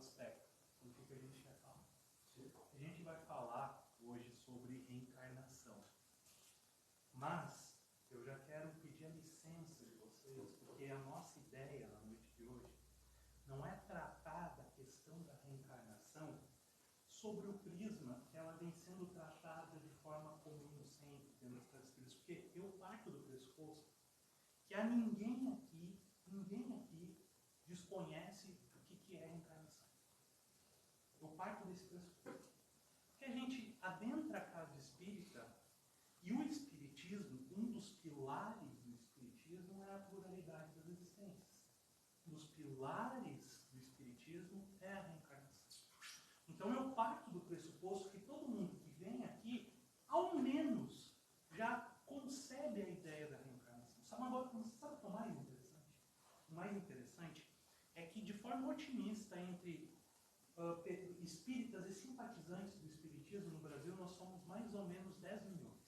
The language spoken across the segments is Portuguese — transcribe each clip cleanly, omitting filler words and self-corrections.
aspecto. O que a gente vai falar? A gente vai falar hoje sobre reencarnação. Mas eu já quero pedir a licença de vocês, porque a nossa ideia na noite de hoje não é tratar da questão da reencarnação sobre o prisma que ela vem sendo tratada de forma comum sempre dentro das escritas. Porque eu parto do pressuposto que há ninguém aqui desconhece o que é reencarnação. Eu parto desse pressuposto. Porque a gente adentra a casa espírita e o espiritismo, um dos pilares do espiritismo é a pluralidade das existências. Um dos pilares do espiritismo é a reencarnação. Então eu parto do pressuposto que todo mundo que vem aqui, ao menos, já concebe a ideia da reencarnação. Sabe o que é mais interessante? O mais interessante é que, de forma otimista, entre espíritas e simpatizantes do espiritismo no Brasil, nós somos mais ou menos 10 milhões.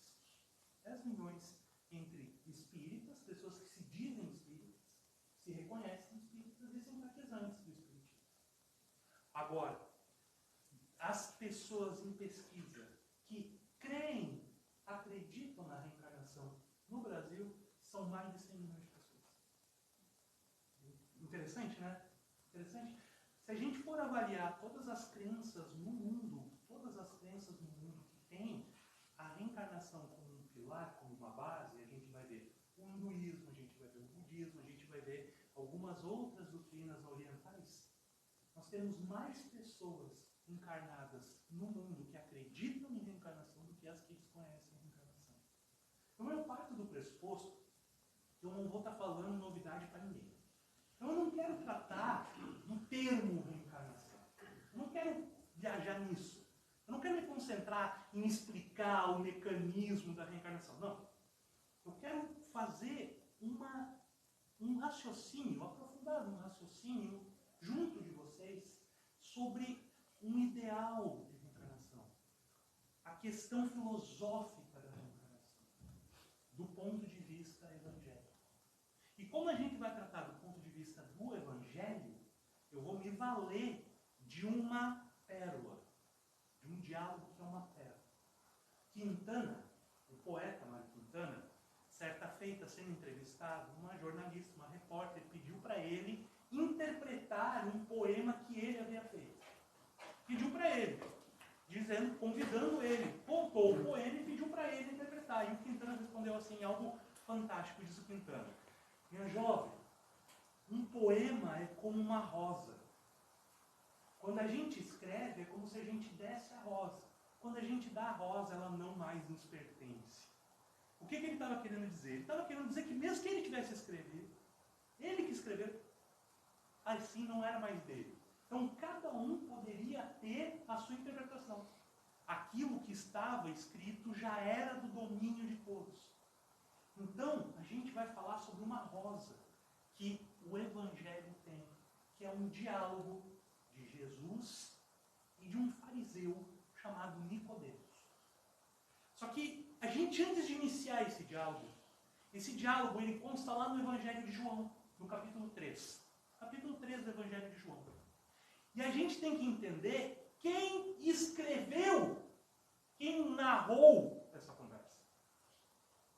10 milhões entre espíritas, pessoas que se dizem espíritas, se reconhecem espíritas e simpatizantes do espiritismo. Agora, as pessoas em pesquisa que creem, acreditam na reencarnação no Brasil, são mais de 100 milhões de pessoas. Interessante, né? Interessante. Se a gente for avaliar todas as crenças no mundo, que têm a reencarnação como um pilar, como uma base, a gente vai ver o hinduísmo, a gente vai ver o budismo, a gente vai ver algumas outras doutrinas orientais. Nós temos mais pessoas encarnadas no mundo que acreditam em reencarnação do que as que desconhecem a reencarnação. Então eu parto do pressuposto que eu não vou estar falando novidade para ninguém. Então eu não quero tratar do termo reencarnação. Eu não quero viajar nisso. Eu não quero me concentrar em explicar o mecanismo da reencarnação. Não. Eu quero fazer um raciocínio, aprofundar um raciocínio junto de vocês sobre um ideal de reencarnação. A questão filosófica da reencarnação, do ponto de vista evangélico. E como a gente vai tratar do ponto de vista do Evangelho, eu vou me valer de uma pérola, de um diálogo que é uma pérola. Quintana, o poeta Mário Quintana, certa feita sendo entrevistado, uma jornalista, uma repórter, pediu para ele interpretar um poema que ele havia feito. Pediu para ele, dizendo, convidando ele, contou o poema e pediu para ele interpretar. E o Quintana respondeu assim, algo fantástico, diz o Quintana. Minha jovem, um poema é como uma rosa. Quando a gente escreve, é como se a gente desse a rosa. Quando a gente dá a rosa, ela não mais nos pertence. O que ele estava querendo dizer? Ele estava querendo dizer que mesmo que ele tivesse escrevido, ele que escreveu, assim não era mais dele. Então cada um poderia ter a sua interpretação. Aquilo que estava escrito já era do domínio de todos. Então, a gente vai falar sobre uma rosa que o Evangelho tem, que é um diálogo de Jesus e de um fariseu chamado Nicodemos. Só que a gente, antes de iniciar esse diálogo ele consta lá no Evangelho de João, no capítulo 3. Capítulo 3 do Evangelho de João. E a gente tem que entender quem escreveu, quem narrou essa conversa.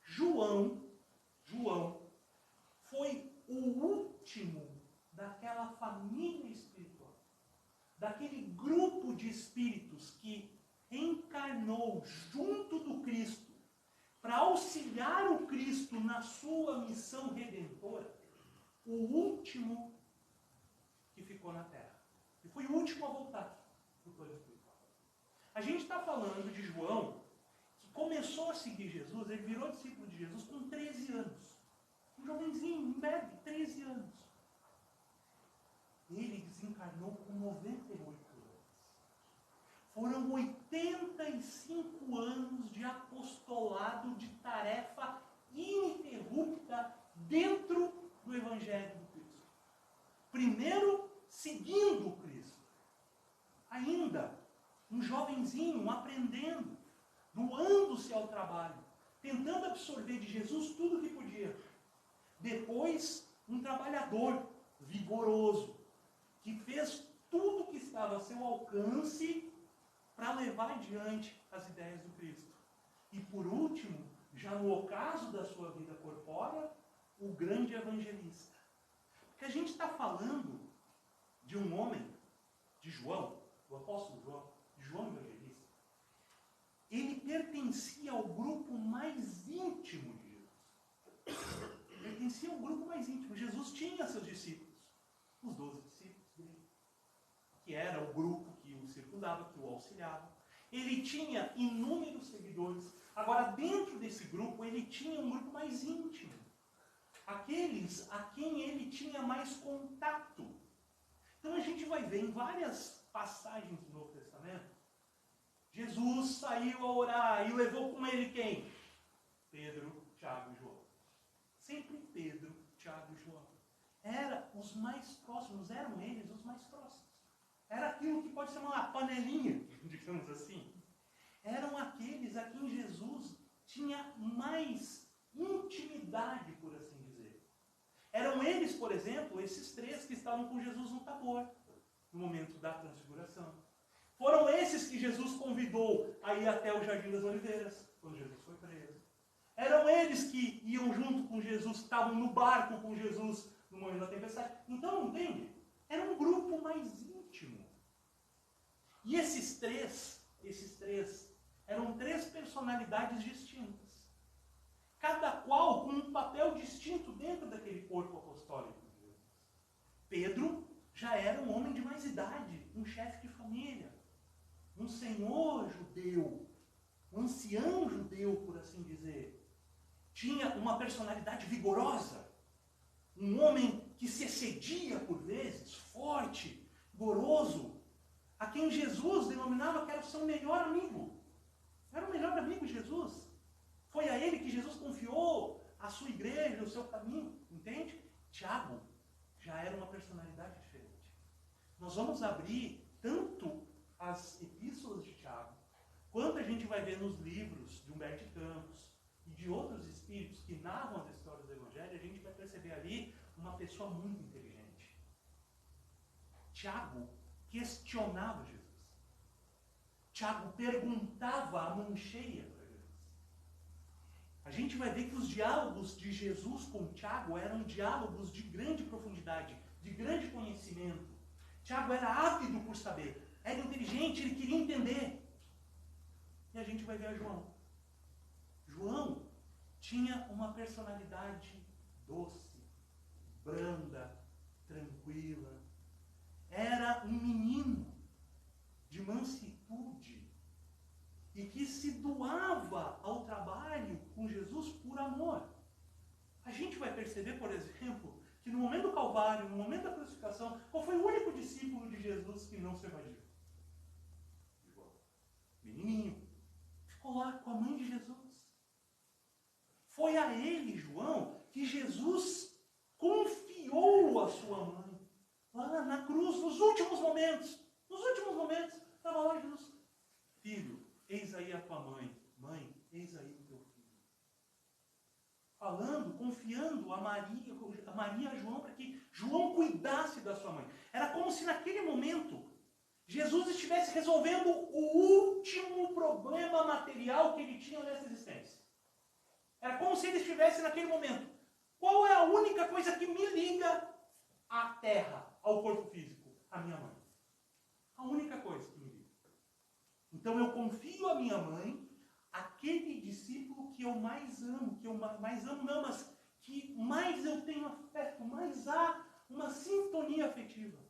João foi o último daquela família espiritual, daquele grupo de espíritos que encarnou junto do Cristo para auxiliar o Cristo na sua missão redentora, o último que ficou na Terra. E foi o último a voltar do plano espiritual. A gente está falando de João, que começou a seguir Jesus, ele virou discípulo de Jesus com 13 anos. Um jovenzinho, médio, 13 anos. Ele desencarnou com 98 anos. Foram 85 anos de apostolado, de tarefa ininterrupta dentro do Evangelho do Cristo. Primeiro, seguindo o Cristo. Ainda, um jovenzinho aprendendo, doando-se ao trabalho, tentando absorver de Jesus tudo o que podia. Depois, um trabalhador vigoroso, que fez tudo o que estava ao seu alcance para levar adiante as ideias do Cristo. E por último, já no ocaso da sua vida corpórea, o grande evangelista. Porque a gente está falando de um homem, de João, o apóstolo João, João Evangelista. Ele pertencia ao grupo mais íntimo de Jesus. Pertencia ao grupo mais íntimo. Jesus tinha seus discípulos, os 12 discípulos dele, que era o grupo que o circundava, que o auxiliava. Ele tinha inúmeros seguidores. Agora, dentro desse grupo, ele tinha um grupo mais íntimo. Aqueles a quem ele tinha mais contato. Então a gente vai ver em várias passagens do Novo Testamento, Jesus saiu a orar e levou com ele quem? Pedro, Tiago e João. Sempre Pedro, Tiago e João. Eram os mais próximos, eram eles os mais próximos. Era aquilo que pode ser uma panelinha, digamos assim. Eram aqueles a quem Jesus tinha mais intimidade, por assim dizer. Eram eles, por exemplo, esses 3 que estavam com Jesus no Tabor, no momento da transfiguração. Foram esses que Jesus convidou a ir até o Jardim das Oliveiras, quando Jesus foi preso. Eram eles que iam junto com Jesus, que estavam no barco com Jesus no momento da tempestade. Então, entende? Era um grupo mais íntimo. E esses três eram 3 personalidades distintas. Cada qual com um papel distinto dentro daquele corpo apostólico de Jesus. Pedro já era um homem de mais idade, um chefe de família, um senhor judeu, um ancião judeu, por assim dizer. Tinha uma personalidade vigorosa, um homem que se excedia por vezes, forte, vigoroso, a quem Jesus denominava que era o seu melhor amigo. Era o melhor amigo de Jesus. Foi a ele que Jesus confiou a sua igreja, o seu caminho, entende? Tiago já era uma personalidade diferente. Nós vamos abrir tanto as epístolas de Tiago, quanto a gente vai ver nos livros de Humberto de Campos e de outros espíritos que narram as histórias do Evangelho, a gente vai perceber ali uma pessoa muito inteligente. Tiago questionava Jesus. Tiago perguntava a mão cheia para Jesus. A gente vai ver que os diálogos de Jesus com Tiago eram diálogos de grande profundidade, de grande conhecimento. Tiago era ávido por saber, era inteligente, ele queria entender. E a gente vai ver a João. João tinha uma personalidade doce, branda, tranquila. Era um menino de mansitude e que se doava ao trabalho com Jesus por amor. A gente vai perceber, por exemplo, que no momento do Calvário, no momento da crucificação, qual foi o único discípulo de Jesus que não se evadiu? João. Menininho. Ficou lá com a mãe de Jesus. Foi a ele, João, que Jesus confiou a sua mãe. Lá na cruz, nos últimos momentos, estava lá Jesus. Filho, eis aí a tua mãe. Mãe, eis aí o teu filho. Falando, confiando a Maria e a João para que João cuidasse da sua mãe. Era como se naquele momento Jesus estivesse resolvendo o último problema material que ele tinha nessa existência. Era como se ele estivesse naquele momento. Qual é a única coisa que me liga à terra, ao corpo físico? A minha mãe. A única coisa que me liga. Então eu confio a minha mãe, aquele discípulo que eu mais amo, não, mas que mais eu tenho afeto, mais há uma sintonia afetiva.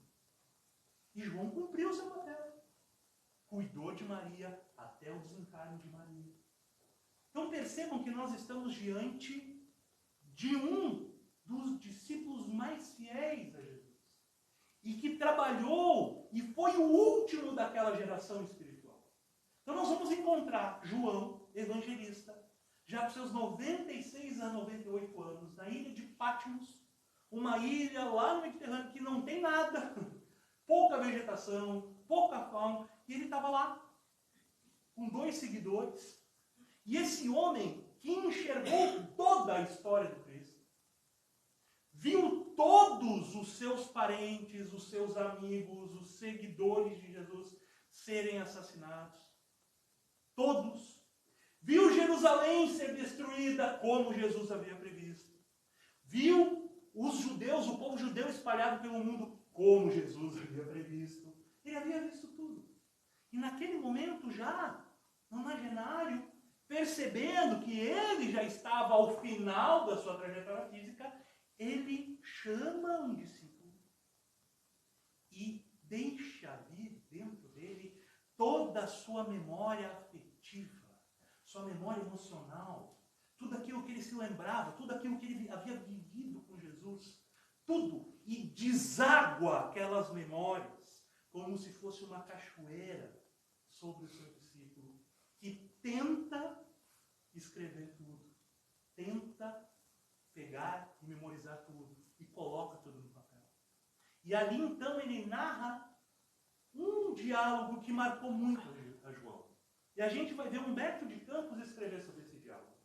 E João cumpriu o seu papel. Cuidou de Maria até o desencarne de Maria. Então percebam que nós estamos diante de um dos discípulos mais fiéis a Jesus. E que trabalhou e foi o último daquela geração espiritual. Então nós vamos encontrar João, evangelista, já com seus 96 a 98 anos, na ilha de Patmos, uma ilha lá no Mediterrâneo que não tem nada, pouca vegetação, pouca fauna, e ele estava lá, com 2 seguidores, e esse homem que enxergou toda a história do Cristo, viu todos os seus parentes, os seus amigos, os seguidores de Jesus serem assassinados. Todos. Viu Jerusalém ser destruída como Jesus havia previsto. Viu os judeus, o povo judeu espalhado pelo mundo como Jesus havia previsto. Ele havia visto tudo. E naquele momento já, no imaginário, percebendo que ele já estava ao final da sua trajetória física, ele chama um discípulo e deixa vir dentro dele toda a sua memória afetiva, sua memória emocional, tudo aquilo que ele se lembrava, tudo aquilo que ele havia vivido com Jesus, tudo, e deságua aquelas memórias como se fosse uma cachoeira sobre o seu discípulo, que tenta escrever tudo, tenta pegar e memorizar tudo, e coloca tudo no papel. E ali então ele narra um diálogo que marcou muito a João. E a gente vai ver Humberto de Campos escrever sobre esse diálogo.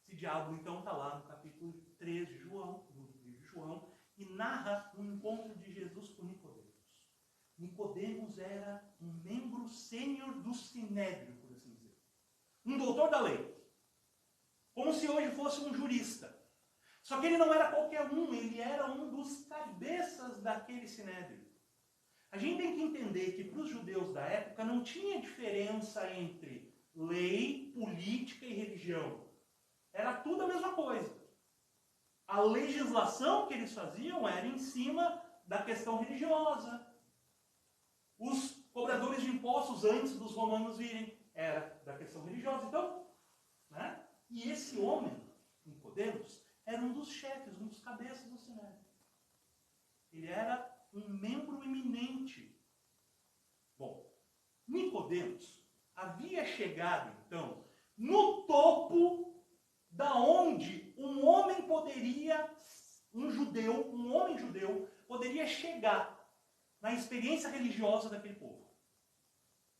Esse diálogo então está lá no capítulo 3 de João, do livro de João, e narra o encontro de Jesus com Nicodemos. Nicodemos era um membro sênior do Sinédrio, por assim dizer. Um doutor da lei. Como se hoje fosse um jurista. Só que ele não era qualquer um, ele era um dos cabeças daquele Sinédrio. A gente tem que entender que para os judeus da época não tinha diferença entre lei, política e religião. Era tudo a mesma coisa. A legislação que eles faziam era em cima da questão religiosa. Os cobradores de impostos antes dos romanos virem era da questão religiosa. Então, né? E esse homem, Nicodemos, era um dos chefes, um dos cabeças do Sinédrio. Ele era um membro eminente. Bom, Nicodemos havia chegado, então, no topo da onde um homem poderia, um homem judeu, poderia chegar na experiência religiosa daquele povo.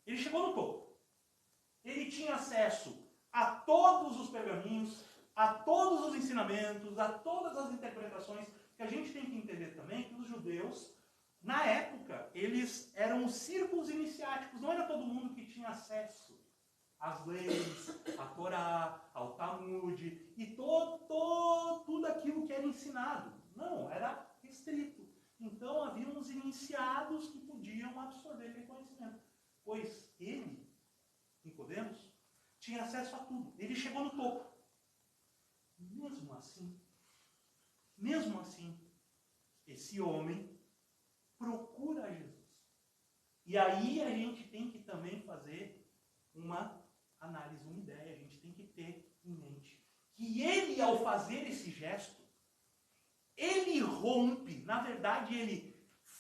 Ele chegou no topo. Ele tinha acesso a todos os pergaminhos, a todos os ensinamentos, a todas as interpretações, que a gente tem que entender também que os judeus, na época, eles eram os círculos iniciáticos, não era todo mundo que tinha acesso às leis, à Torá, ao Talmud, e tudo aquilo que era ensinado. Não, era restrito. Então, havia uns iniciados que podiam absorver aquele conhecimento. Pois ele, Nicodemos, tinha acesso a tudo. Ele chegou no topo. Mesmo assim, esse homem procura Jesus. E aí a gente tem que também fazer uma análise, uma ideia. A gente tem que ter em mente que ele, ao fazer esse gesto, ele rompe, na verdade, ele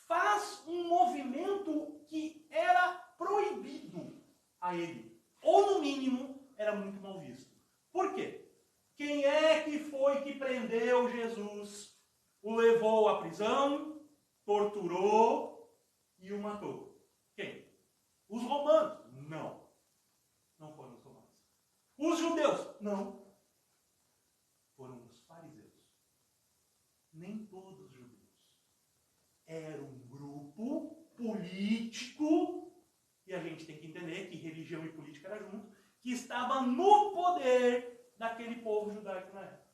faz um movimento que era proibido a ele. Ou, no mínimo, era muito mal visto. Por quê? Quem é que foi que prendeu Jesus, o levou à prisão, torturou e o matou? Quem? Os romanos? Não. Não foram os romanos. Os judeus? Não. Foram os fariseus. Nem todos os judeus. Era um grupo político, e a gente tem que entender que religião e política era junto, que estava no poder daquele povo judaico na época.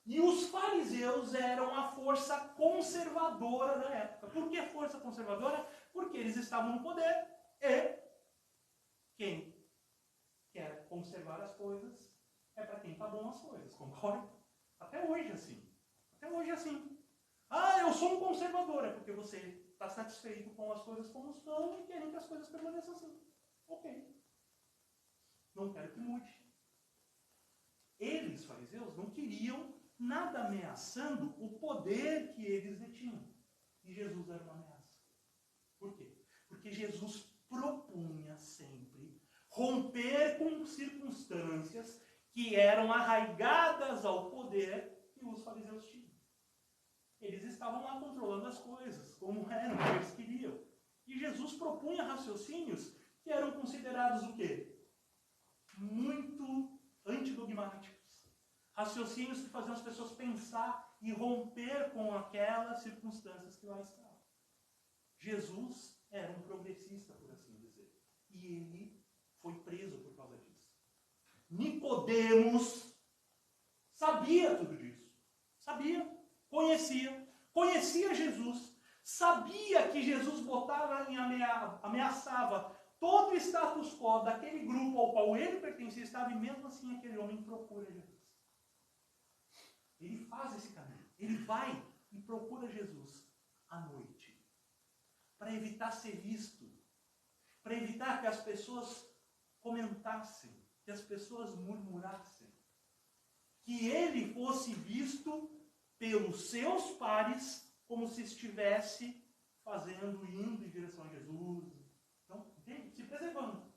E os fariseus eram a força conservadora da época. Por que força conservadora? Porque eles estavam no poder e quem quer conservar as coisas é para quem está bom as coisas, concorda? Até hoje assim. Até hoje assim. Ah, eu sou um conservador, é porque você está satisfeito com as coisas como estão e querem que as coisas permaneçam assim. Ok. Não quero que mude. Eles, fariseus, não queriam nada ameaçando o poder que eles detinham. E Jesus era uma ameaça. Por quê? Porque Jesus propunha sempre romper com circunstâncias que eram arraigadas ao poder que os fariseus tinham. Eles estavam lá controlando as coisas, como eram, o que eles queriam. E Jesus propunha raciocínios que eram considerados o quê? Muito antidogmáticos. Raciocínios que faziam as pessoas pensar e romper com aquelas circunstâncias que lá estavam. Jesus era um progressista, por assim dizer. E ele foi preso por causa disso. Nicodemos sabia tudo disso. Sabia, conhecia Jesus. Sabia que Jesus botava ameaçava todo o status quo daquele grupo ao qual ele pertencia, estava, e mesmo assim aquele homem procura Jesus. Ele faz esse caminho. Ele vai e procura Jesus à noite, para evitar ser visto, para evitar que as pessoas comentassem, que as pessoas murmurassem, que ele fosse visto pelos seus pares como se estivesse indo em direção a Jesus. Então, entende? Se preservando.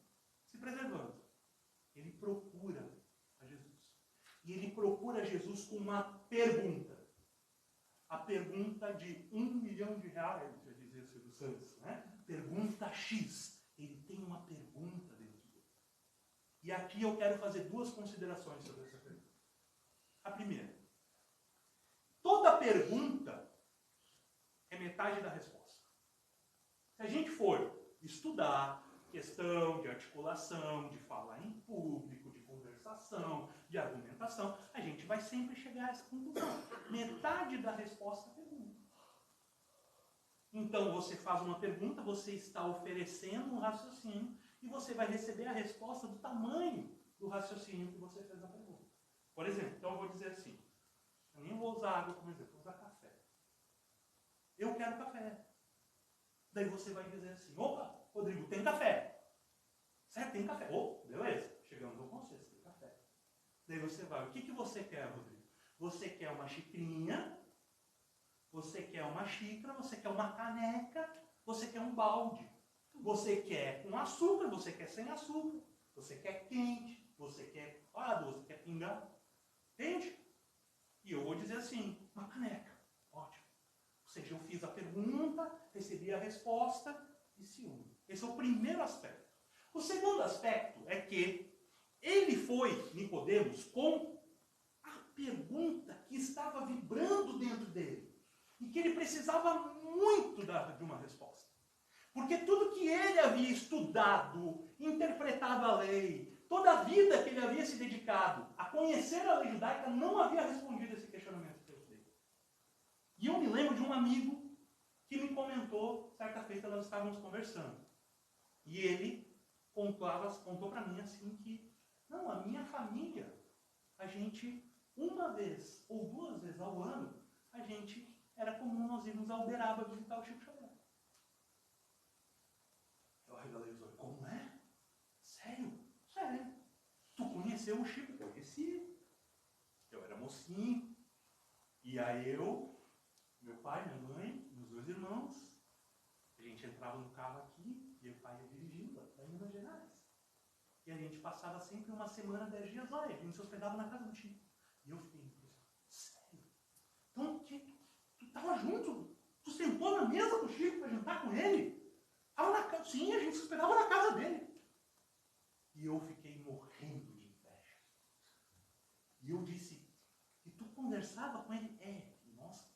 Ele procura a Jesus. E ele procura Jesus com uma pergunta. A pergunta de R$1 milhão, já dizia Silvio Santos, né? Pergunta X. Ele tem uma pergunta dentro dele. E aqui eu quero fazer 2 considerações sobre essa pergunta. A primeira. Toda pergunta é metade da resposta. Se a gente for estudar questão de articulação, de falar em público, de conversação, de argumentação, a gente vai sempre chegar a essa conclusão. Metade da resposta é pergunta. Então você faz uma pergunta, você está oferecendo um raciocínio e você vai receber a resposta do tamanho do raciocínio que você fez na pergunta. Por exemplo, então eu vou dizer assim, eu nem vou usar água como exemplo, vou usar café. Eu quero café. Daí você vai dizer assim, opa, Rodrigo, tem café. Certo, tem café. Oh, beleza, chegamos ao consenso, tem café. Daí você vai, o que você quer, Rodrigo? Você quer uma xicrinha, você quer uma xícara, você quer uma caneca, você quer um balde. Você quer com açúcar, você quer sem açúcar. Você quer quente, você quer coado, você quer pingado. Entende? E eu vou dizer assim, uma caneca. Ótimo. Ou seja, eu fiz a pergunta, recebi a resposta e se une. Esse é o primeiro aspecto. O segundo aspecto é que ele foi, Nicodemos, com a pergunta que estava vibrando dentro dele. E que ele precisava muito de uma resposta. Porque tudo que ele havia estudado, interpretado a lei, toda a vida que ele havia se dedicado a conhecer a lei judaica, não havia respondido a esse questionamento dele. E eu me lembro de um amigo que me comentou, certa feita nós estávamos conversando. E ele contou para mim assim que, não, a minha família, a gente, uma vez ou 2 vezes ao ano, a gente, era comum nós irmos a Uberaba visitar o Chico Xavier. Eu arregalei os olhos, como é? Sério? Sério. Tu conheceu o Chico? Eu conheci. Eu era mocinho. E aí meu pai, minha mãe, meus 2 irmãos, a gente entrava no carro aqui, e o pai ia dirigindo para Minas Gerais. E a gente passava sempre uma semana, 10 dias lá, e a gente se hospedava na casa do Chico. E eu fiquei impressionado. Sério? Então, tu estava junto? Tu sentou na mesa do Chico para jantar com ele? Sim, a gente se hospedava na casa dele. E eu fiquei morrendo de inveja. E eu disse, e tu conversava com ele? Nossa,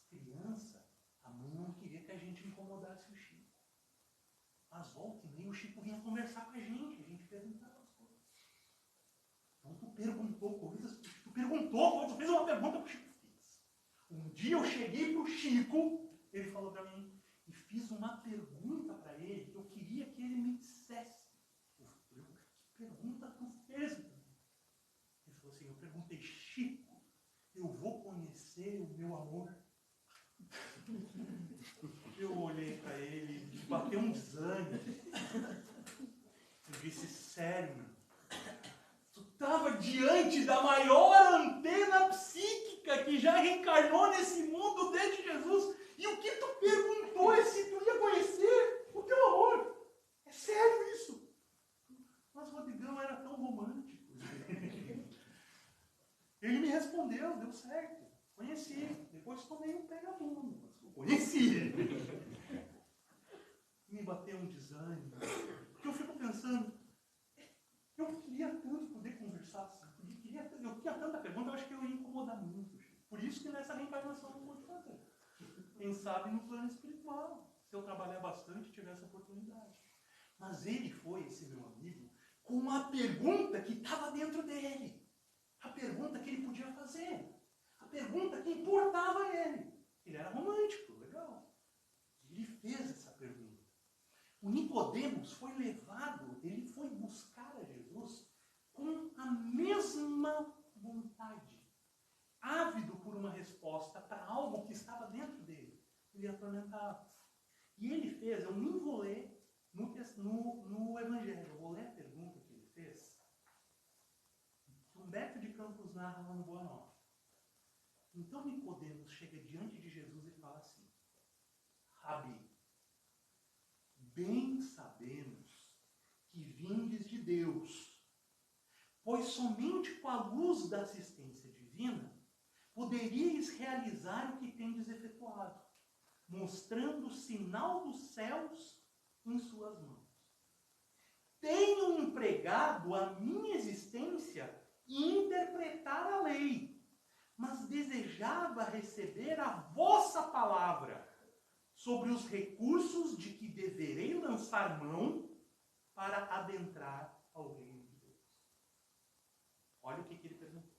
criança, a mãe não queria que a gente incomodasse o Chico. Mas volta e meia o Chico vinha conversar com a gente perguntava as coisas. Então tu perguntou coisas, tu fez uma pergunta para o Chico. Um dia eu cheguei para o Chico, ele falou para mim, e fiz uma pergunta para ele, que eu queria que ele me dissesse. Eu falei, que pergunta tu fez? Ele falou assim, eu perguntei, Chico, eu vou conhecer o meu amor? Eu olhei para ele, bateu um desânimo. Eu disse, sério, meu? Tu estava diante da maior antena psíquica que já reencarnou nesse mundo desde Jesus. E o que tu perguntou é se tu ia conhecer o teu amor. É sério isso? Mas o Rodrigão era tão romântico. Ele me respondeu, deu certo. Conheci. Depois tomei um pega-mundo, mas eu conheci. Me bateu um desânimo. Porque eu fico pensando, eu queria tanto poder conversar assim. Eu tinha tanta pergunta, eu acho que eu ia incomodar muito. Por isso que nessa reencarnação eu não pude fazer. Quem sabe no plano espiritual, se eu trabalhar bastante, tiver essa oportunidade. Mas ele foi, esse meu amigo, com uma pergunta que estava dentro dele. A pergunta que ele podia fazer. A pergunta que importava a ele. Ele era romântico, legal. Ele fez essa pergunta. O Nicodemos foi levado, ele foi buscar a Jesus com a mesma vontade. Ávido por uma resposta para algo que estava dentro dele. Ele atormentava. E ele fez, eu nem vou ler no Evangelho, eu vou ler a pergunta que ele fez. Humberto de Campos narra lá no Boa Nova. Então Nicodemos chega diante de Jesus e fala assim: Rabi, bem sabemos que vindes de Deus, pois somente com a luz da assistência divina poderíeis realizar o que tendes efetuado, mostrando o sinal dos céus em suas mãos. Tenho empregado a minha existência em interpretar a lei, mas desejava receber a vossa palavra sobre os recursos de que deverei lançar mão para adentrar ao reino de Deus. Olha o que ele perguntou.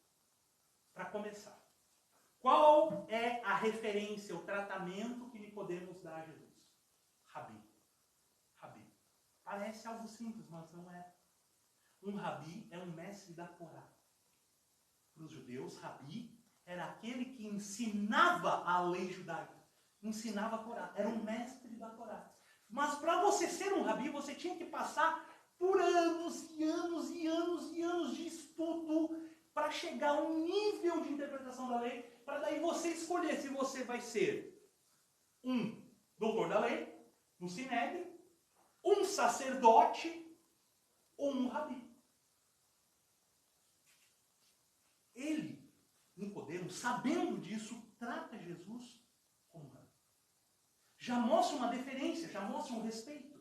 Para começar, qual é a referência, o tratamento que Nicodemos dá a Jesus? Rabi. Rabi. Parece algo simples, mas não é. Um rabi é um mestre da Torá. Para os judeus, rabi era aquele que ensinava a lei judaica. Ensinava a Torá. Era um mestre da Torá. Mas para você ser um rabi, você tinha que passar por anos e anos e anos e anos de estudo para chegar a um nível de interpretação da lei, para daí você escolher se você vai ser um doutor da lei, um sinédrio, um sacerdote ou um rabi. Ele, Nicodemos, sabendo disso, trata Jesus como rabi. Já mostra uma deferência, já mostra um respeito.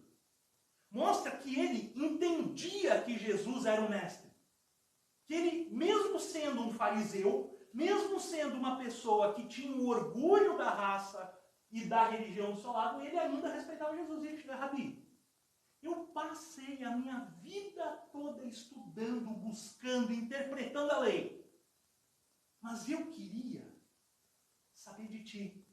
Mostra que ele entendia que Jesus era o mestre. Que ele, mesmo sendo um fariseu, mesmo sendo uma pessoa que tinha o orgulho da raça e da religião do seu lado, ele ainda respeitava Jesus. Ele disse: Rabi, eu passei a minha vida toda estudando, buscando, interpretando a lei. Mas eu queria saber de ti.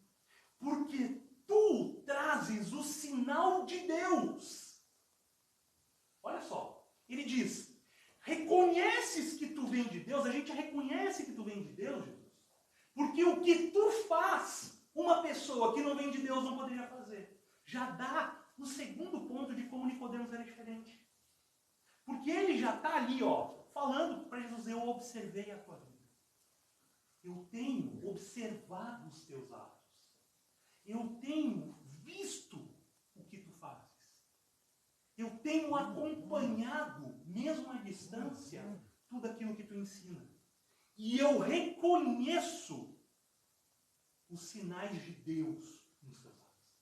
Porque tu trazes o sinal de Deus. Olha só, ele diz: reconheces que tu vem de Deus? A gente reconhece que tu vem de Deus, Jesus. Porque o que tu faz, uma pessoa que não vem de Deus não poderia fazer. Já dá o segundo ponto de como Nicodemos era diferente. Porque ele já está ali, falando para Jesus: eu observei a tua vida. Eu tenho observado os teus atos. Eu tenho visto o que tu fazes. Eu tenho acompanhado, mesmo à distância, tudo aquilo que tu ensina. E eu reconheço os sinais de Deus nos teus atos.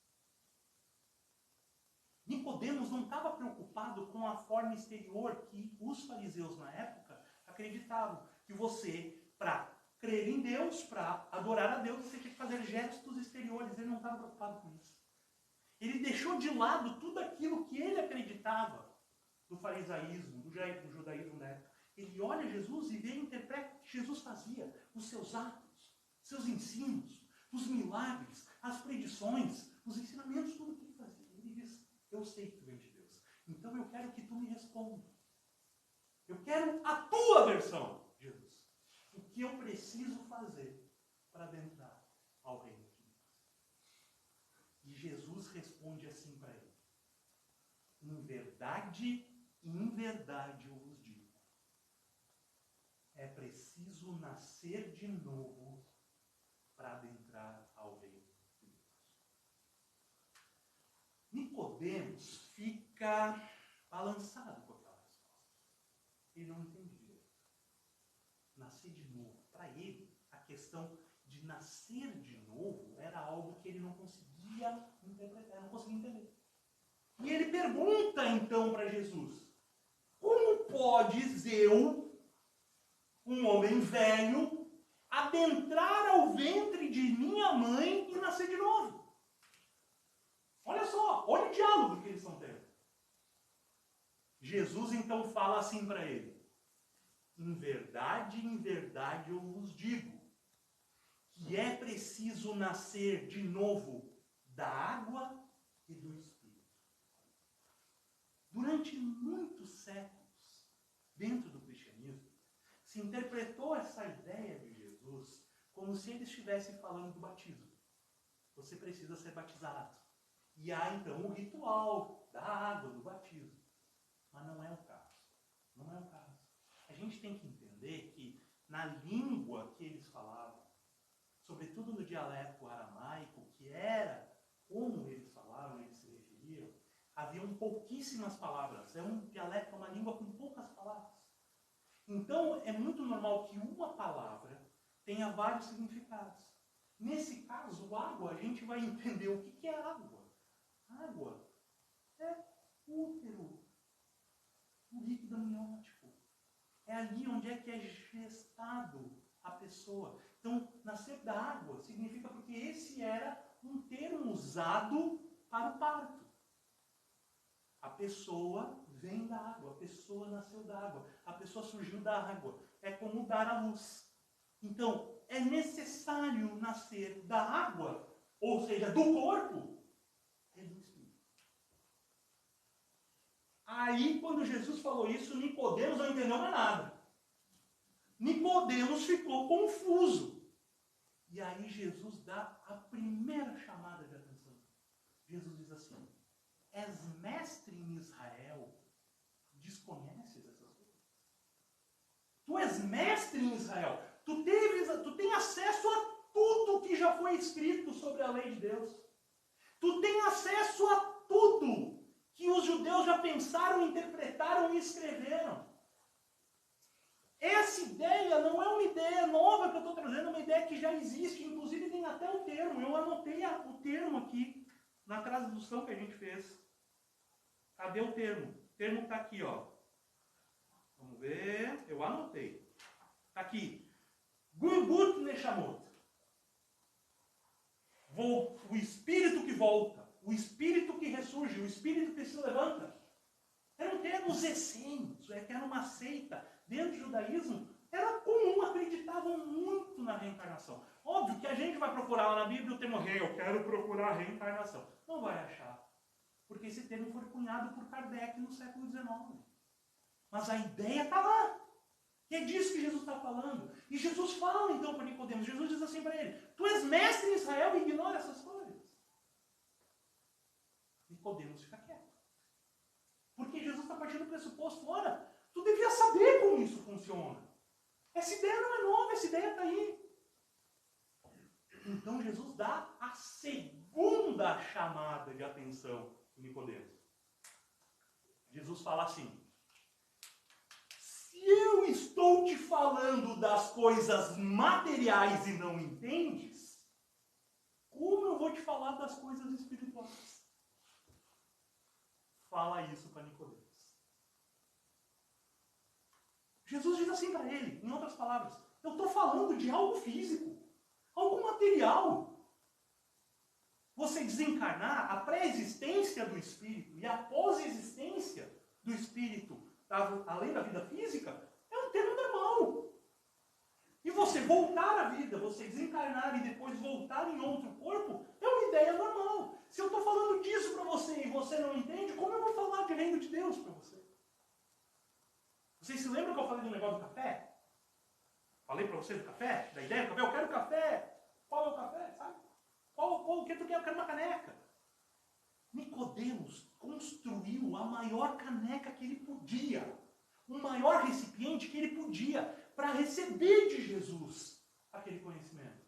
Nicodemos não estava preocupado com a forma exterior que os fariseus na época acreditavam. Que você, para crer em Deus, para adorar a Deus, você tinha que fazer gestos exteriores. Ele não estava preocupado com isso. Ele deixou de lado tudo aquilo que ele acreditava do farisaísmo, do judaísmo da época. Ele olha Jesus e vê e interpreta o que Jesus fazia, os seus atos, seus ensinos, os milagres, as predições, os ensinamentos, tudo o que ele fazia. Ele diz: eu sei que tu vem de Deus. Então eu quero que tu me responda. Eu quero a tua versão, Jesus. O que eu preciso fazer para adentrar ao reino de Deus? E Jesus responde assim para ele: em verdade eu vos digo, é preciso nascer de novo para adentrar ao reino de Deus. Nicodemos fica balançado com aquela resposta. Ele não entendia. Nascer de novo. Para ele, a questão de nascer de novo era algo que ele não conseguia interpretar, não conseguia entender. E ele pergunta então para Jesus: como podes eu, um homem velho, adentrar ao ventre de minha mãe e nascer de novo. Olha só, olha o diálogo que eles estão tendo. Jesus então fala assim para ele: em verdade eu vos digo, que é preciso nascer de novo da água e do Espírito. Durante muitos séculos, dentro do cristianismo, se interpretou essa ideia de Jesus como se ele estivesse falando do batismo. Você precisa ser batizado. E há então o ritual da água, do batismo. Mas não é o caso. Não é o caso. A gente tem que entender que na língua que eles falavam, sobretudo no dialeto aramaico, que era como eles falavam, eles se referiam, haviam pouquíssimas palavras. É um dialeto, uma língua com poucas palavras. Então, é muito normal que uma palavra tenha vários significados. Nesse caso, água, a gente vai entender o que é água. Água é útero, o líquido amniótico. É ali onde é que é gestado a pessoa. Então, nascer da água significa porque esse era um termo usado para o parto. A pessoa vem da água, a pessoa nasceu da água, a pessoa surgiu da água. É como dar à luz. Então, é necessário nascer da água, ou seja, do corpo, e do Espírito. Aí, quando Jesus falou isso, Nicodemos não entendeu mais nada. Nicodemos ficou confuso. E aí Jesus dá a primeira chamada de atenção. Jesus diz assim: és mestre em Israel, desconheces essas coisas? Tu és mestre em Israel. Tu tem acesso a tudo que já foi escrito sobre a lei de Deus. Tu tem acesso a tudo que os judeus já pensaram, interpretaram e escreveram. Essa ideia não é uma ideia nova que eu estou trazendo, é uma ideia que já existe. Inclusive tem até o termo. Eu anotei o termo aqui na tradução que a gente fez. Cadê o termo? O termo está aqui, ó. Vamos ver. Eu anotei. Está aqui. Gulgut Neshamot. O espírito que volta. O espírito que ressurge. O espírito que se levanta. Eram termos essênios. Era uma seita. Dentro do judaísmo, era comum. Acreditavam muito na reencarnação. Óbvio que a gente vai procurar lá na Bíblia o termo eu quero procurar a reencarnação. Não vai achar. Porque esse termo foi cunhado por Kardec no século XIX. Mas a ideia está lá. E é disso que Jesus está falando. E Jesus fala então para Nicodemos. Jesus diz assim para ele: tu és mestre em Israel e ignora essas coisas. Nicodemos fica quieto. Porque Jesus está partindo do pressuposto: ora, tu devia saber como isso funciona. Essa ideia não é nova, essa ideia está aí. Então Jesus dá a segunda chamada de atenção em Nicodemos. Jesus fala assim: se eu estou te falando das coisas materiais e não entendes, como eu vou te falar das coisas espirituais? Fala isso para Nicodemos. Jesus diz assim para ele, em outras palavras: eu estou falando de algo físico, algo material. Você desencarnar, a pré-existência do espírito e a pós-existência do espírito, além da vida física, é um termo normal. E você voltar à vida, você desencarnar e depois voltar em outro corpo, é uma ideia normal. Se eu estou falando disso para você e você não entende, como eu vou falar de reino de Deus para você? Vocês se lembram que eu falei do negócio do café? Falei para você do café? Da ideia do café? Eu quero café. Qual é o café? Sabe? O que tu quer? Eu quero uma caneca. Nicodemos construiu a maior caneca que ele podia. O maior recipiente que ele podia para receber de Jesus aquele conhecimento.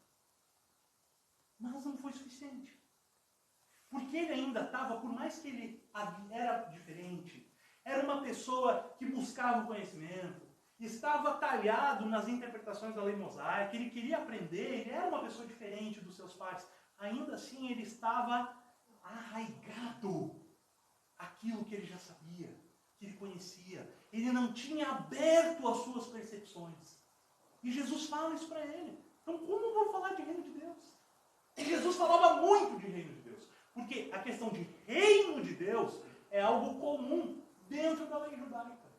Mas não foi suficiente. Porque ele ainda estava, por mais que ele era diferente, era uma pessoa que buscava o conhecimento, estava talhado nas interpretações da lei mosaica, ele queria aprender, ele era uma pessoa diferente dos seus pais. Ainda assim, ele estava arraigado àquilo que ele já sabia, que ele conhecia. Ele não tinha aberto as suas percepções. E Jesus fala isso para ele. Então, como eu vou falar de reino de Deus? E Jesus falava muito de reino de Deus. Porque a questão de reino de Deus é algo comum dentro da lei judaica.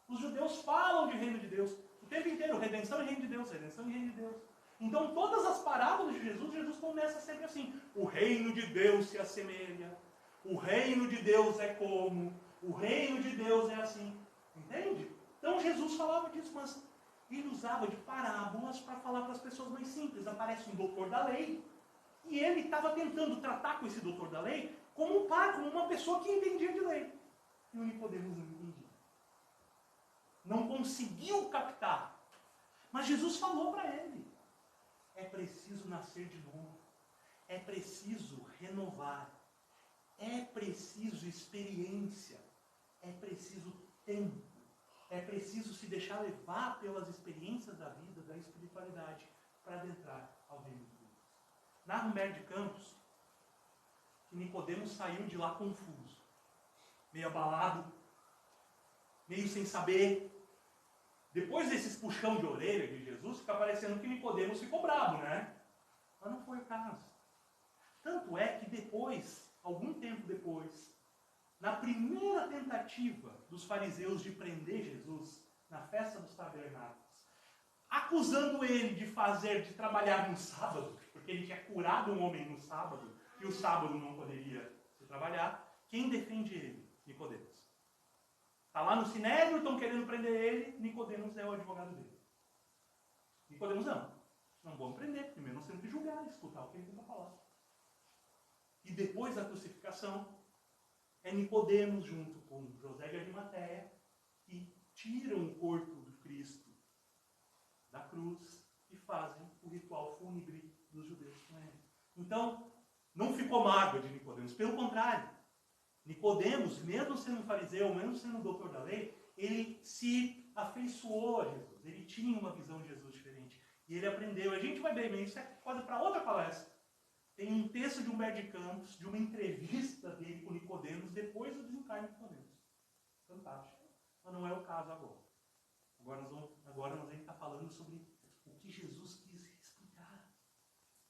Os judeus falam de reino de Deus o tempo inteiro, redenção e reino de Deus, redenção e reino de Deus. Então, todas as parábolas de Jesus, Jesus começa sempre assim: o reino de Deus se assemelha, o reino de Deus é como, o reino de Deus é assim. Entende? Então, Jesus falava disso, mas ele usava de parábolas para falar para as pessoas mais simples. Aparece um doutor da lei, e ele estava tentando tratar com esse doutor da lei como um pai, como uma pessoa que entendia de lei. E o Nicodemos não entendia. Não conseguiu captar. Mas Jesus falou para ele: é preciso nascer de novo. É preciso renovar. É preciso experiência. É preciso tempo. É preciso se deixar levar pelas experiências da vida, da espiritualidade, para adentrar ao reino de Deus. Narra Humberto de Campos que Nicodemos saiu de lá confuso, meio abalado, meio sem saber. Depois desses puxão de orelha de Jesus, fica parecendo que Nicodemos ficou bravo, né? Mas não foi o caso. Tanto é que depois, algum tempo depois, na primeira tentativa dos fariseus de prender Jesus, na festa dos tabernáculos, acusando ele de trabalhar no sábado, porque ele tinha curado um homem no sábado, e o sábado não poderia se trabalhar, quem defende ele? Nicodemos. Está lá no Sinédrio, estão querendo prender ele, Nicodemos é o advogado dele. Nicodemos não vamos prender, primeiro nós temos que julgar, escutar o que ele tem para falar. E depois da crucificação, é Nicodemos junto com José de Arimateia que tiram o corpo do Cristo da cruz e fazem o ritual fúnebre dos judeus com ele. Então, não ficou mágoa de Nicodemos, pelo contrário. Nicodemos, mesmo sendo fariseu, mesmo sendo doutor da lei, ele se afeiçoou a Jesus. Ele tinha uma visão de Jesus diferente. E ele aprendeu. A gente vai ver, mas isso é coisa para outra palestra. Tem um texto de Humberto de Campos, de uma entrevista dele com Nicodemos, depois do desencarne de Nicodemos. Fantástico. Mas não é o caso agora. Agora nós vamos estar falando sobre o que Jesus quis explicar.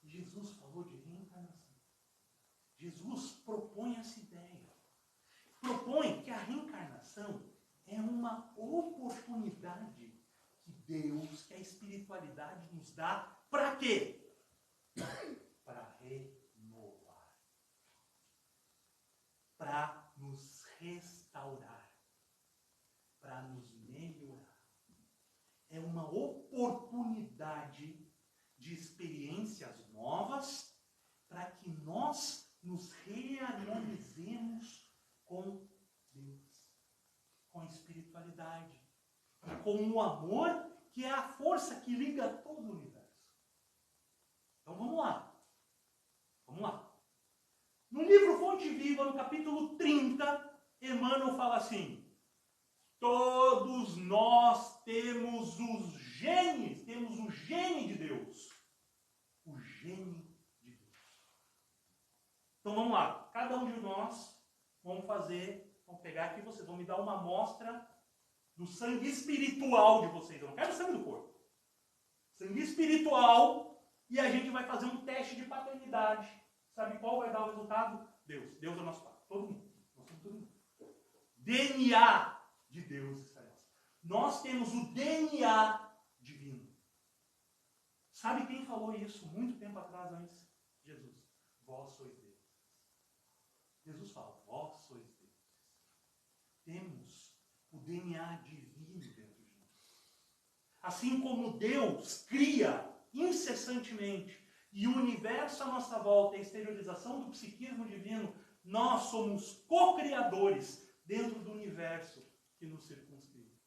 Jesus falou de reencarnação. Jesus propõe essa ideia. Propõe que a reencarnação é uma oportunidade que Deus, que a espiritualidade nos dá, para quê? Para renovar. Para nos restaurar. Para nos melhorar. É uma oportunidade de experiências novas para que nós nos reharmonizemos com Deus, com a espiritualidade, com o amor, que é a força que liga todo o universo. Então vamos lá. Vamos lá. No livro Fonte Viva, no capítulo 30, Emmanuel fala assim: todos nós temos os genes, temos o gene de Deus. O gene de Deus. Então vamos lá. Cada um de nós vamos pegar aqui, vocês vão me dar uma amostra do sangue espiritual de vocês. Eu não quero o sangue do corpo. Sangue espiritual, e a gente vai fazer um teste de paternidade. Sabe qual vai dar o resultado? Deus. Deus é o nosso pai. Todo mundo. Nós somos todo mundo. DNA de Deus está nessa. Nós temos o DNA divino. Sabe quem falou isso muito tempo atrás antes? Jesus. Vós sois Deus. Jesus fala, vós sois deuses. Temos o DNA divino dentro de nós. Assim como Deus cria incessantemente e o universo à nossa volta é a exteriorização do psiquismo divino, nós somos co-criadores dentro do universo que nos circunscreve.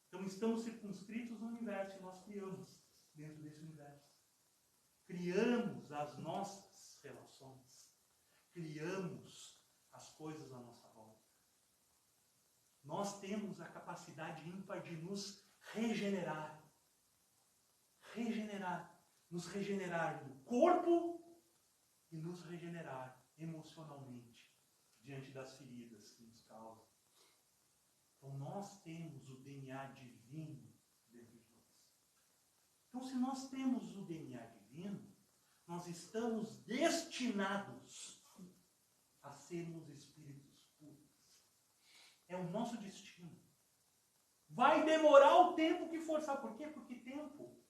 Então estamos circunscritos no universo e nós criamos dentro desse universo. Criamos as nossas relações. Criamos as coisas à nossa volta. Nós temos a capacidade ímpar de nos regenerar. Nos regenerar no corpo e nos regenerar emocionalmente diante das feridas que nos causam. Então nós temos o DNA divino dentro de nós. Então, se nós temos o DNA divino, nós estamos destinados a sermos espíritos puros. É o nosso destino. Vai demorar o tempo que for. Sabe por quê? Porque tempo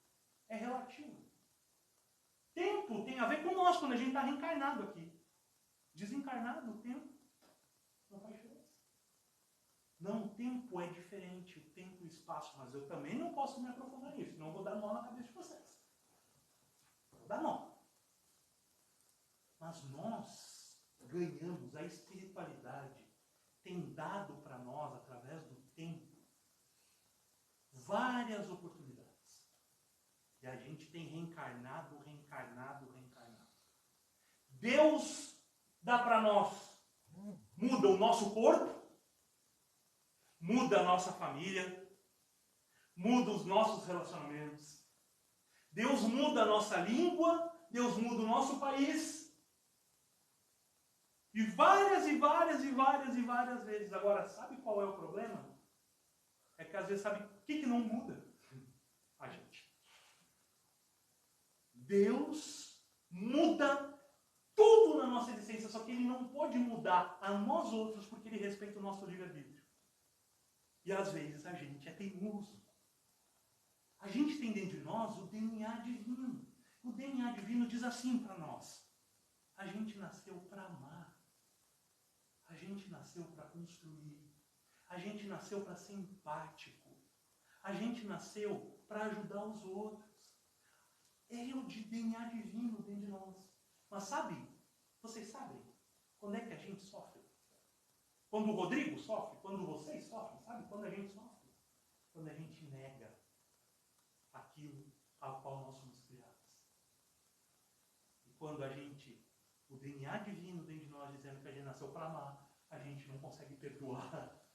é relativo. Tempo tem a ver com nós, quando a gente está reencarnado aqui. Desencarnado, o tempo não faz diferença. Não, o tempo é diferente, o tempo e o espaço, mas eu também não posso me aprofundar nisso, senão eu vou dar nó na cabeça de vocês. Vou dar nó. Mas nós ganhamos, a espiritualidade tem dado para nós, através do tempo, várias oportunidades. E a gente tem reencarnado. Deus dá para nós, muda o nosso corpo, muda a nossa família, muda os nossos relacionamentos. Deus muda a nossa língua, Deus muda o nosso país. E várias vezes. Agora, sabe qual é o problema? É que às vezes, sabe o que não muda? A gente. Deus muda tudo na nossa existência, só que Ele não pode mudar a nós outros porque Ele respeita o nosso livre-arbítrio. E às vezes a gente é teimoso. A gente tem dentro de nós o DNA divino. O DNA divino diz assim para nós: a gente nasceu para amar. A gente nasceu para construir. A gente nasceu para ser empático. A gente nasceu para ajudar os outros. É o DNA divino dentro de nós. Mas vocês sabem quando é que a gente sofre? Quando o Rodrigo sofre? Quando vocês sofrem? Sabe quando a gente sofre? Quando a gente nega aquilo ao qual nós somos criados. E quando o DNA divino dentro de nós dizendo que a gente nasceu para amar, a gente não consegue perdoar,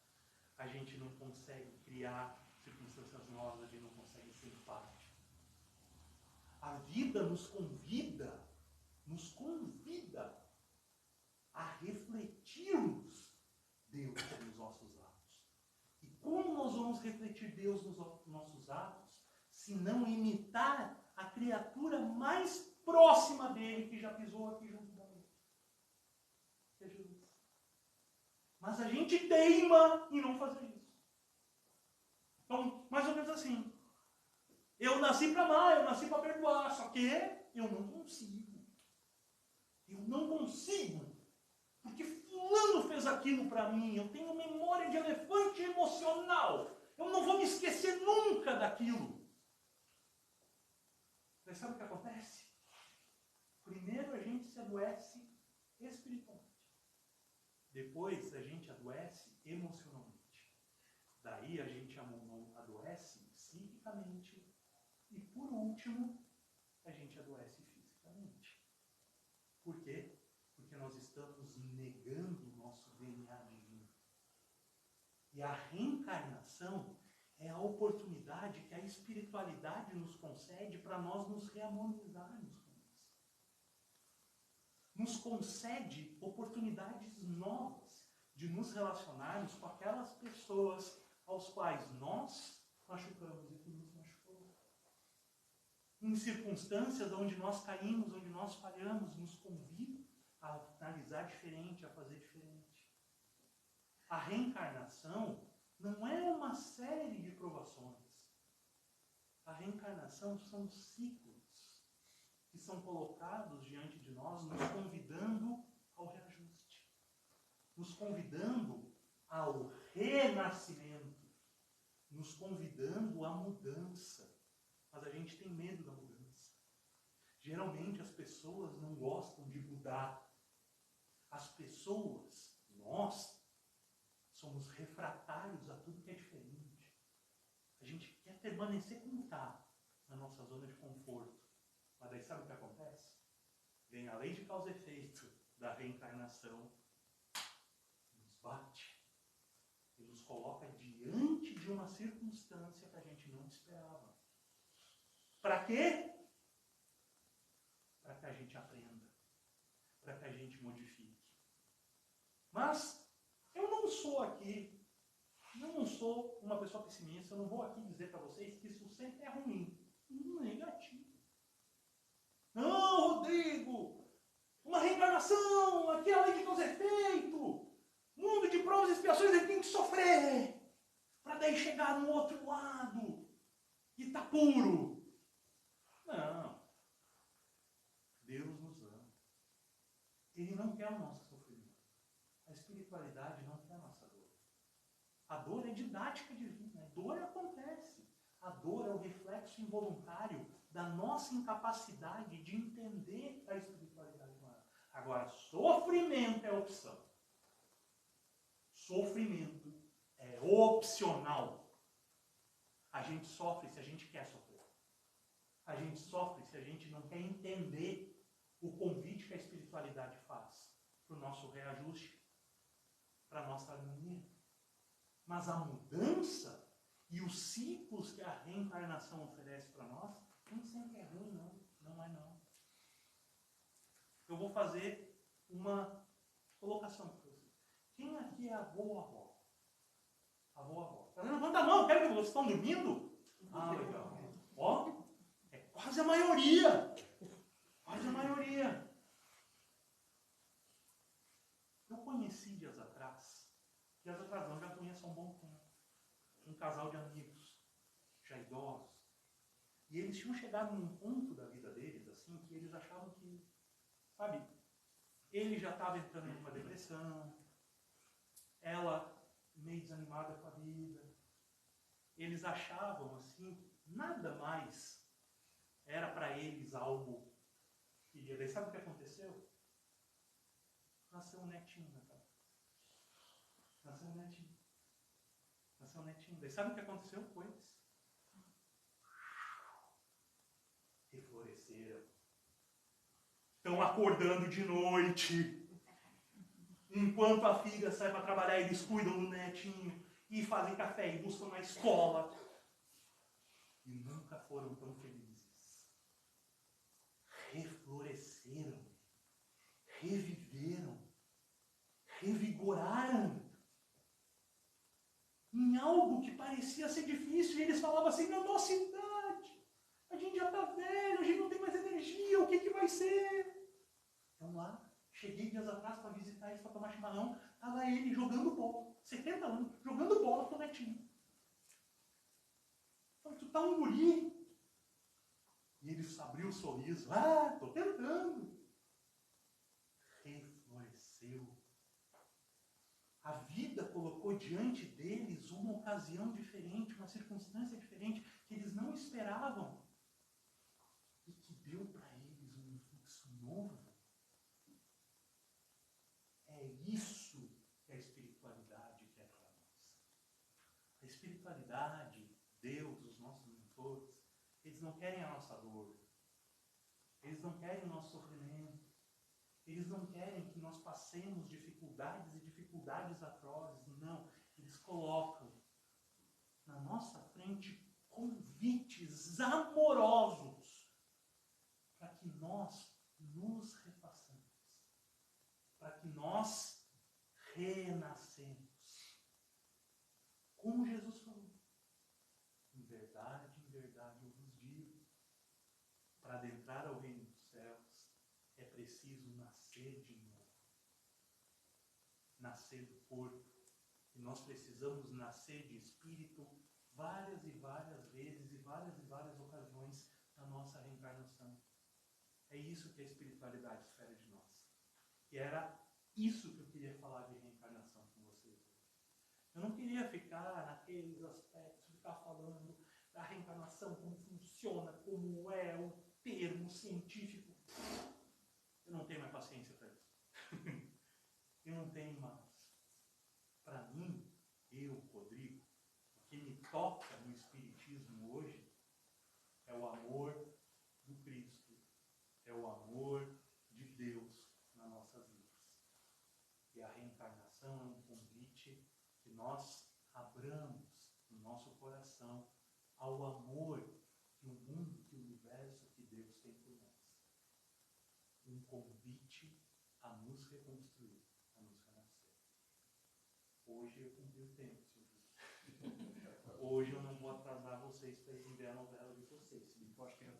a gente não consegue criar circunstâncias novas, a gente não consegue ser empático. A vida nos convida a refletirmos Deus nos nossos atos. E como nós vamos refletir Deus nos nossos atos, se não imitar a criatura mais próxima dele que já pisou aqui junto com ele? Que é Jesus. Mas a gente teima em não fazer isso. Então, mais ou menos assim. Eu nasci para amar, eu nasci para perdoar, só que eu não consigo. Porque fulano fez aquilo para mim. Eu tenho memória de elefante emocional. Eu não vou me esquecer nunca daquilo. Mas sabe o que acontece? Primeiro a gente se adoece espiritualmente. Depois a gente adoece emocionalmente. Daí a gente adoece psiquicamente. E por último, a gente adoece fisicamente. Por quê? Porque nós estamos negando o nosso DNA divino. E a reencarnação é a oportunidade que a espiritualidade nos concede para nós nos reharmonizarmos com isso. Nos concede oportunidades novas de nos relacionarmos com aquelas pessoas aos quais nós machucamos e que nos machucou. Em circunstâncias onde nós caímos, onde nós falhamos, nos convida a analisar diferente, a fazer diferente. A reencarnação não é uma série de provações. A reencarnação são ciclos que são colocados diante de nós, nos convidando ao reajuste, nos convidando ao renascimento, nos convidando à mudança. Mas a gente tem medo da mudança. Geralmente as pessoas não gostam de mudar. As pessoas, nós, somos refratários a tudo que é diferente. A gente quer permanecer como está, na nossa zona de conforto. Mas daí sabe o que acontece? Vem a lei de causa e efeito da reencarnação, nos bate e nos coloca diante de uma circunstância que a gente não esperava. Para quê? Para que a gente aprenda, para que a gente modifique. Mas eu não sou uma pessoa pessimista, eu não vou aqui dizer para vocês que isso sempre é ruim. Negativo. Não, Rodrigo! Uma reencarnação, aquela lei de causa e efeito, mundo de provas e expiações, ele tem que sofrer, para daí chegar no outro lado e tá puro. Não. Deus nos ama. Ele não quer o nosso sofrimento. A espiritualidade não quer a nossa dor. A dor é didática divina. A dor acontece. A dor é o reflexo involuntário da nossa incapacidade de entender a espiritualidade humana. Agora, sofrimento é opção. Sofrimento é opcional. A gente sofre se a gente quer sofrer. A gente sofre se a gente não quer entender o convite que a espiritualidade faz para o nosso reajuste, para a nossa harmonia. Mas a mudança e os ciclos que a reencarnação oferece para nós, nem sempre é ruim, não. Não é, não. Eu vou fazer uma colocação para vocês. Quem aqui é avô ou avó? Avô ou avó? Tá levanta a mão, quero que vocês estão dormindo? Ah, legal. Ó, é quase a maioria. Quase a maioria. Eu conheci dias atrás não, já conheço há um bom tempo, um casal de amigos, já idosos, e eles tinham chegado num ponto da vida deles, assim, que eles achavam que, sabe, ele já estava entrando em uma depressão, ela meio desanimada com a vida, eles achavam, assim, que nada mais era para eles algo que... Daí sabe o que aconteceu? Nasceu um netinho na casa. Nasceu um netinho. Nasceu um netinho. Daí sabe o que aconteceu com eles? Refloresceram. Estão acordando de noite. Enquanto a filha sai para trabalhar, eles cuidam do netinho. E fazem café e buscam na escola. E nunca foram tão felizes. Refloresceram. Reviveram. Revigoraram em algo que parecia ser difícil, e eles falavam assim: na nossa idade, a gente já está velho, a gente não tem mais energia, o que vai ser? Então lá, cheguei dias atrás para visitar eles, para tomar chimarrão, estava ele jogando bola, 70 anos, jogando bola com o netinho. Então, tu tá um guri. E ele abriu o sorriso: ah, estou tentando. Refloresceu. A vida colocou diante deles uma ocasião diferente, uma circunstância diferente, que eles não esperavam. E que deu para eles um fluxo novo. É isso que a espiritualidade quer para nós. A espiritualidade, Deus, os nossos mentores, eles não querem a nossa dor. Eles não querem o nosso sofrimento. Eles não querem que nós passemos dificuldades e dificuldades atrozes. Não. Eles colocam na nossa frente convites amorosos para que nós nos refaçamos. Para que nós renascemos. Como Jesus falou: em verdade eu vos digo, para adentrar ao reino dos céus, é preciso nascer de novo. Nascer do corpo. E nós precisamos nascer de espírito várias e várias vezes e várias ocasiões na nossa reencarnação. É isso que a espiritualidade espera de nós. E era isso que eu queria falar de reencarnação com vocês hoje. Eu não queria ficar naqueles aspectos, ficar falando da reencarnação, como funciona, como é o termo científico. Eu não tenho mais paciência para isso. Eu não tenho mais. Para mim, eu, Rodrigo, o que me toca no Espiritismo hoje é o amor do Cristo, é o amor de Deus nas nossas vidas. E a reencarnação é um convite que nós abramos no nosso coração ao amor que o mundo, que o universo, que Deus tem por nós. Um convite a nos reconstruir, a nos renascer. Hoje eu cumpri o tempo, senhor. Hoje eu não vou atrasar vocês para ir ver a novela de vocês. Se me eu acho que é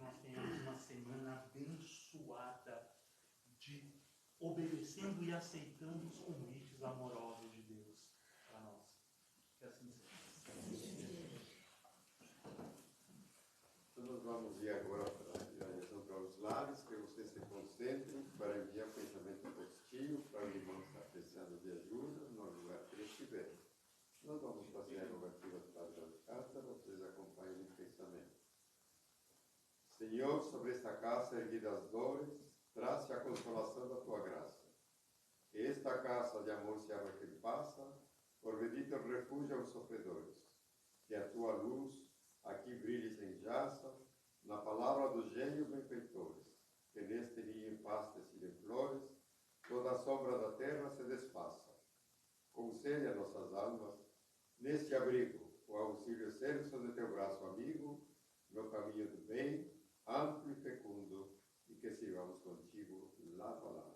nós tenhamos uma semana abençoada de obedecendo e aceitando os convites amorosos de Deus para nós. Que assim seja. Então nós vamos ir agora para a direção para os lares, que vocês se concentrem para enviar pensamento positivo para o irmão que está precisando de ajuda no lugar que ele estiver. Nós vamos fazer a rogativa para a carta, vocês acompanhem o pensamento. Senhor, sobre esta casa erguida as dores, traze a consolação da tua graça. Que esta casa de amor se abra que passa, por bendito refúgio aos sofredores. Que a tua luz aqui brilhe sem jaça, na palavra dos gênios benfeitores. Que neste dia em paz descilem flores, toda a sombra da terra se desfaça. Concede a nossas almas, neste abrigo, o auxílio certo de teu braço amigo, no caminho do bem, amplo e fecundo, e que sirvamos contigo lado a lado.